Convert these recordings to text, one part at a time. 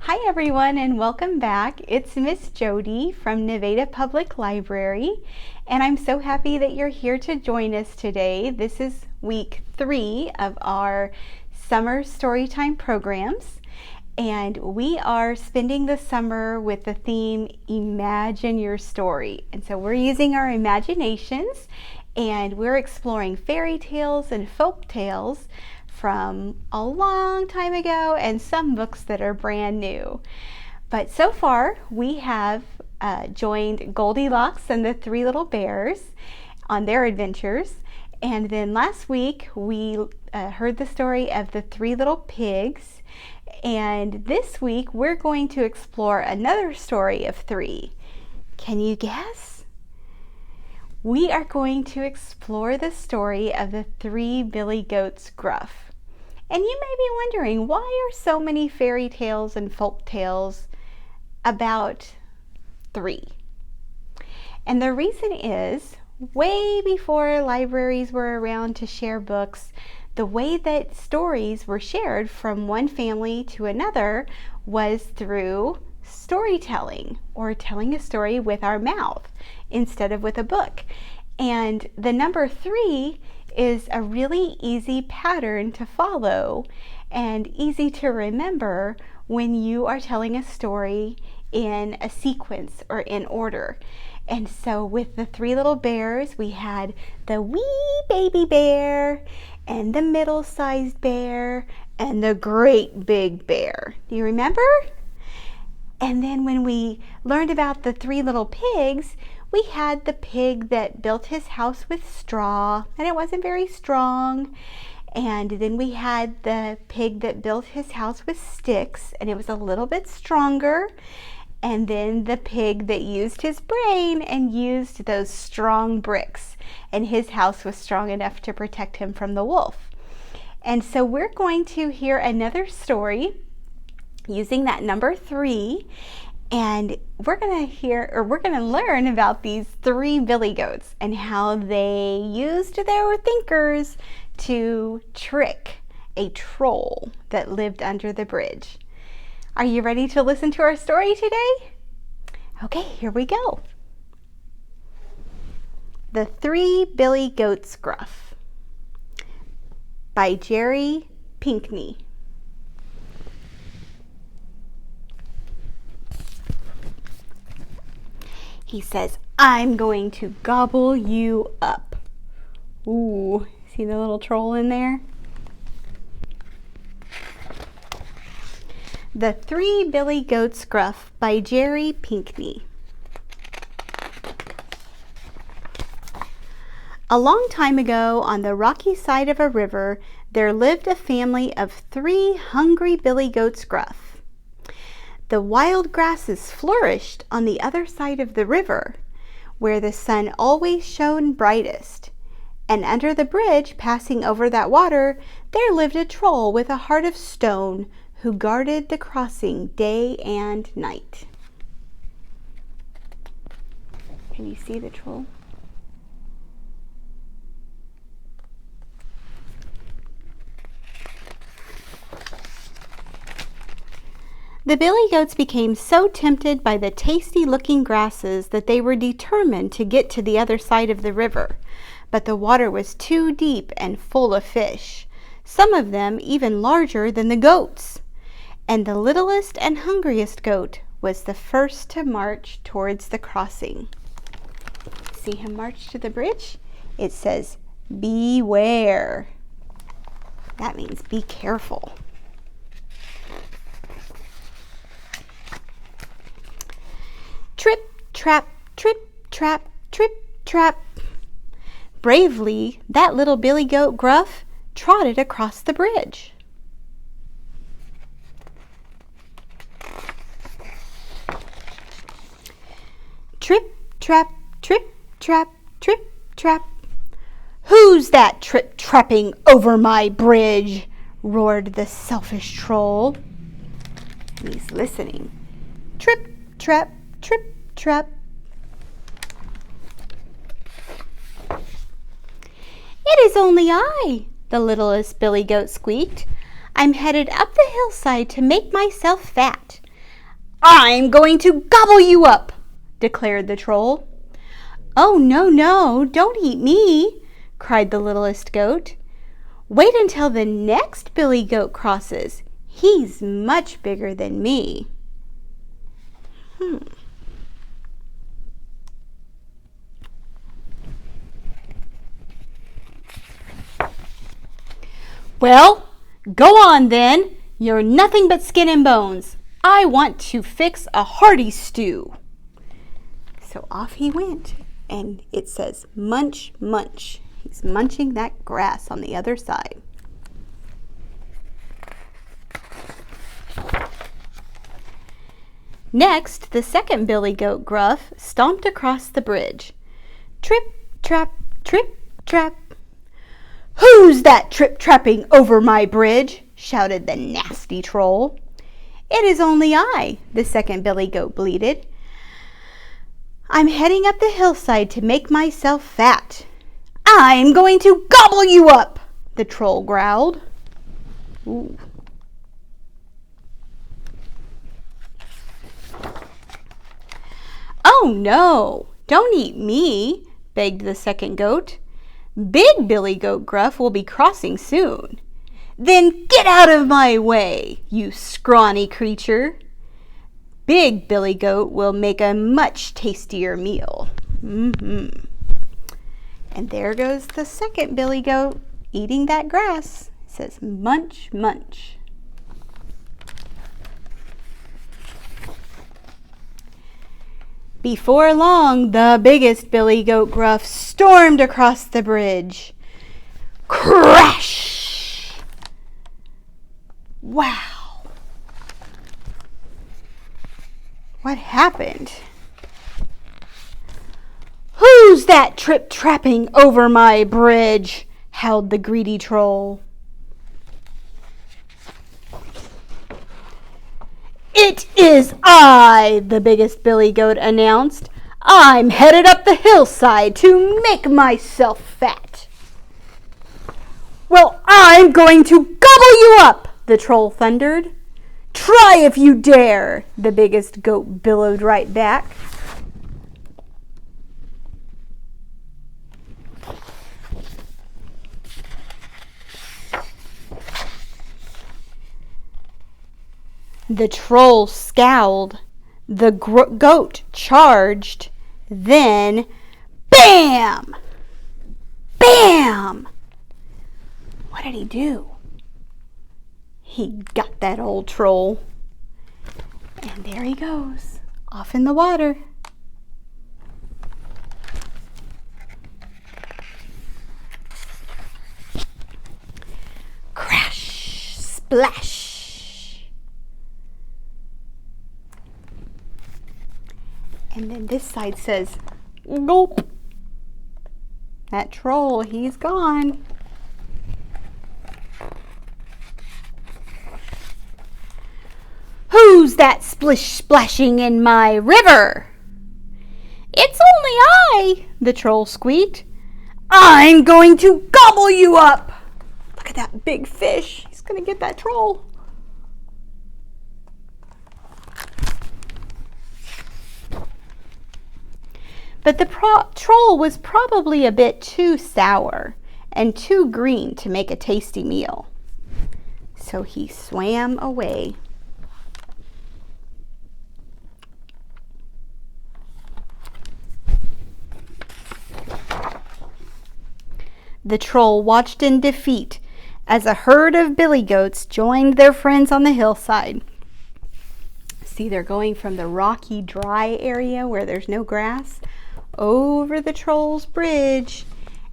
Hi everyone and welcome back. It's Miss Jodi from Nevada Public Library and I'm so happy that you're here to join us today. This is week 3 of our summer Storytime programs and we are spending the summer with the theme Imagine Your Story. And so we're using our imaginations and we're exploring fairy tales and folk tales from a long time ago and some books that are brand new. But so far we have joined Goldilocks and the Three Little Bears on their adventures. And then last week we heard the story of the Three Little Pigs. And this week we're going to explore another story of 3. Can you guess? We are going to explore the story of the Three Billy Goats Gruff. And you may be wondering, why are so many fairy tales and folk tales about 3? And the reason is, way before libraries were around to share books, the way that stories were shared from one family to another was through storytelling, or telling a story with our mouth instead of with a book. And the number 3 is a really easy pattern to follow and easy to remember when you are telling a story in a sequence or in order. And so with the Three Little Bears, we had the wee baby bear and the middle-sized bear and the great big bear. Do you remember? And then when we learned about the Three Little Pigs, we had the pig that built his house with straw, and it wasn't very strong. And then we had the pig that built his house with sticks, and it was a little bit stronger. And then the pig that used his brain and used those strong bricks, and his house was strong enough to protect him from the wolf. And so we're going to hear another story using that number 3. And we're going to learn about these 3 billy goats and how they used their thinkers to trick a troll that lived under the bridge. Are you ready to listen to our story today? Okay, here we go. The Three Billy Goats Gruff by Jerry Pinkney. He says, I'm going to gobble you up. Ooh, see the little troll in there? The Three Billy Goats Gruff by Jerry Pinkney. A long time ago, on the rocky side of a river, there lived a family of 3 hungry billy goats gruff. The wild grasses flourished on the other side of the river, where the sun always shone brightest. And under the bridge passing over that water, there lived a troll with a heart of stone who guarded the crossing day and night. Can you see the troll? The billy goats became so tempted by the tasty-looking grasses that they were determined to get to the other side of the river. But the water was too deep and full of fish, some of them even larger than the goats. And the littlest and hungriest goat was the first to march towards the crossing. See him march to the bridge? It says, beware. That means be careful. Trip, trap, trip, trap, trip, trap. Bravely, that little billy goat Gruff trotted across the bridge. Trip, trap, trip, trap, trip, trap. Who's that trip-trapping over my bridge? Roared the selfish troll. And he's listening. Trip, trap, trip, trap. It is only I, the littlest billy goat squeaked. I'm headed up the hillside to make myself fat. I'm going to gobble you up, declared the troll. Oh, no, no, don't eat me, cried the littlest goat. Wait until the next Billy Goat crosses. He's much bigger than me. Well, go on then. You're nothing but skin and bones. I want to fix a hearty stew. So off he went, and it says munch, munch. He's munching that grass on the other side. Next, the second Billy Goat Gruff stomped across the bridge. Trip, trap, trip, trap. Who's that trip-trapping over my bridge? Shouted the nasty troll. It is only I, the second Billy Goat bleated. I'm heading up the hillside to make myself fat. I'm going to gobble you up, the troll growled. Ooh. Oh no, don't eat me, begged the second goat. Big Billy Goat Gruff will be crossing soon. Then get out of my way, you scrawny creature. Big Billy Goat will make a much tastier meal. And there goes the second Billy Goat eating that grass. It says munch, munch. Before long, the biggest Billy Goat Gruff stormed across the bridge. Crash! Wow! What happened? Who's that trip-trapping over my bridge? Howled the greedy troll. It is I, the biggest Billy Goat announced. I'm headed up the hillside to make myself fat. Well, I'm going to gobble you up, the troll thundered. Try if you dare, the biggest goat billowed right back. The troll scowled. The goat charged. Then, bam! Bam! What did he do? He got that old troll. And there he goes, off in the water. Crash! Splash! And then this side says, gulp. That troll, he's gone. Who's that splish-splashing in my river? It's only I, the troll squeaked. I'm going to gobble you up. Look at that big fish. He's going to get that troll. But the troll was probably a bit too sour and too green to make a tasty meal. So he swam away. The troll watched in defeat as a herd of billy goats joined their friends on the hillside. See, they're going from the rocky, dry area where there's no grass over the troll's bridge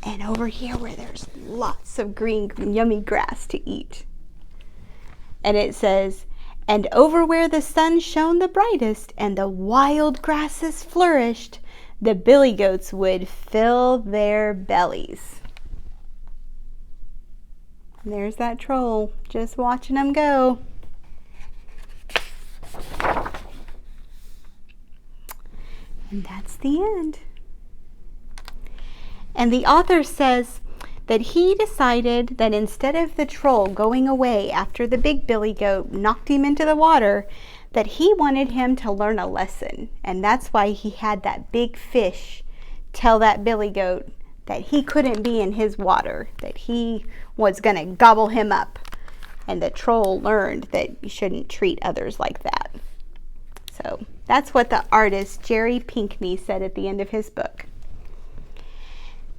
and over here where there's lots of green, yummy grass to eat. And it says, and over where the sun shone the brightest and the wild grasses flourished, the billy goats would fill their bellies. And there's that troll, just watching them go. And that's the end. And the author says that he decided that instead of the troll going away after the big billy goat knocked him into the water, that he wanted him to learn a lesson, and that's why he had that big fish tell that billy goat that he couldn't be in his water, that he was going to gobble him up. And the troll learned that you shouldn't treat others like that. So that's what the artist Jerry Pinkney said at the end of his book.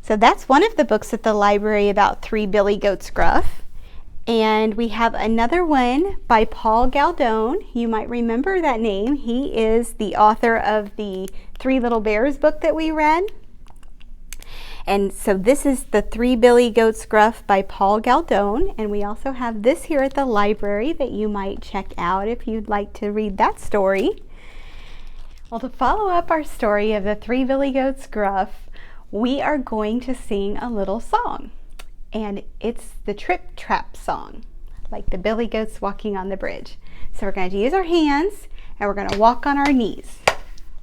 So that's one of the books at the library about Three Billy Goats Gruff. And we have another one by Paul Galdone. You might remember that name. He is the author of the Three Little Bears book that we read. And so this is the Three Billy Goats Gruff by Paul Galdone. And we also have this here at the library that you might check out if you'd like to read that story. Well, to follow up our story of the Three Billy Goats Gruff, we are going to sing a little song. And it's the Trip Trap song, like the billy goats walking on the bridge. So we're going to use our hands and we're going to walk on our knees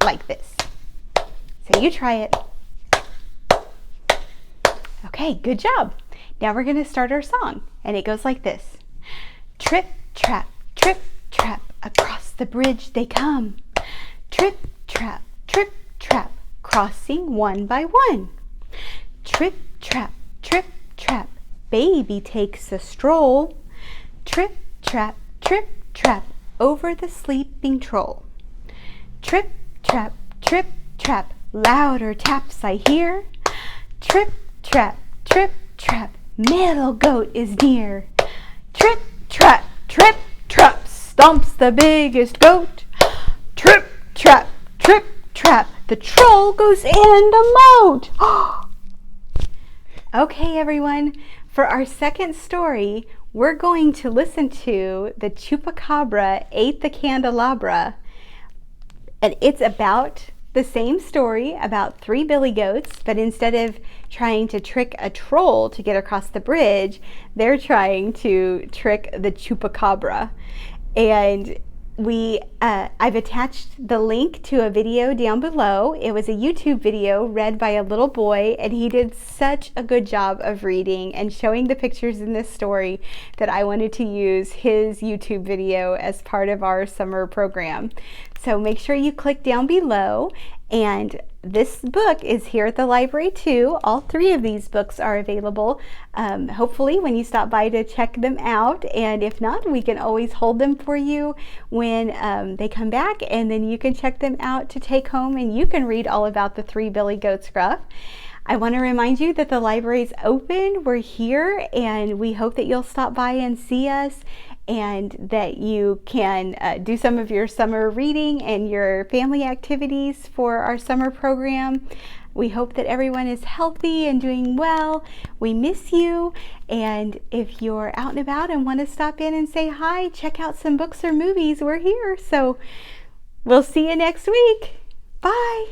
like this. So you try it. Okay, good job. Now we're going to start our song, and it goes like this. Trip, trap, across the bridge they come. Trip, trap, crossing one by one. Trip, trap, baby takes a stroll. Trip, trap, over the sleeping troll. Trip, trap, louder taps I hear. Trip, trap, middle goat is near. Trip, trap, stomps the biggest goat. Trip, trap, the troll goes in the moat. Okay, everyone, for our second story, we're going to listen to The Chupacabra Ate the Candelabra, and it's about the same story about three billy goats, but instead of trying to trick a troll to get across the bridge, they're trying to trick the chupacabra. And I've attached the link to a video down below. It was a YouTube video read by a little boy, and he did such a good job of reading and showing the pictures in this story that I wanted to use his YouTube video as part of our summer program. So make sure you click down below, and this book is here at the library too. All three of these books are available, hopefully when you stop by to check them out, and if not, we can always hold them for you when they come back, and then you can check them out to take home, and you can read all about the Three Billy Goats Gruff. I want to remind you that the library is open. We're here, and we hope that you'll stop by and see us, and that you can do some of your summer reading and your family activities for our summer program. We hope that everyone is healthy and doing well. We miss you, and if you're out and about and want to stop in and say hi, check out some books or movies, we're here. So we'll see you next week. Bye.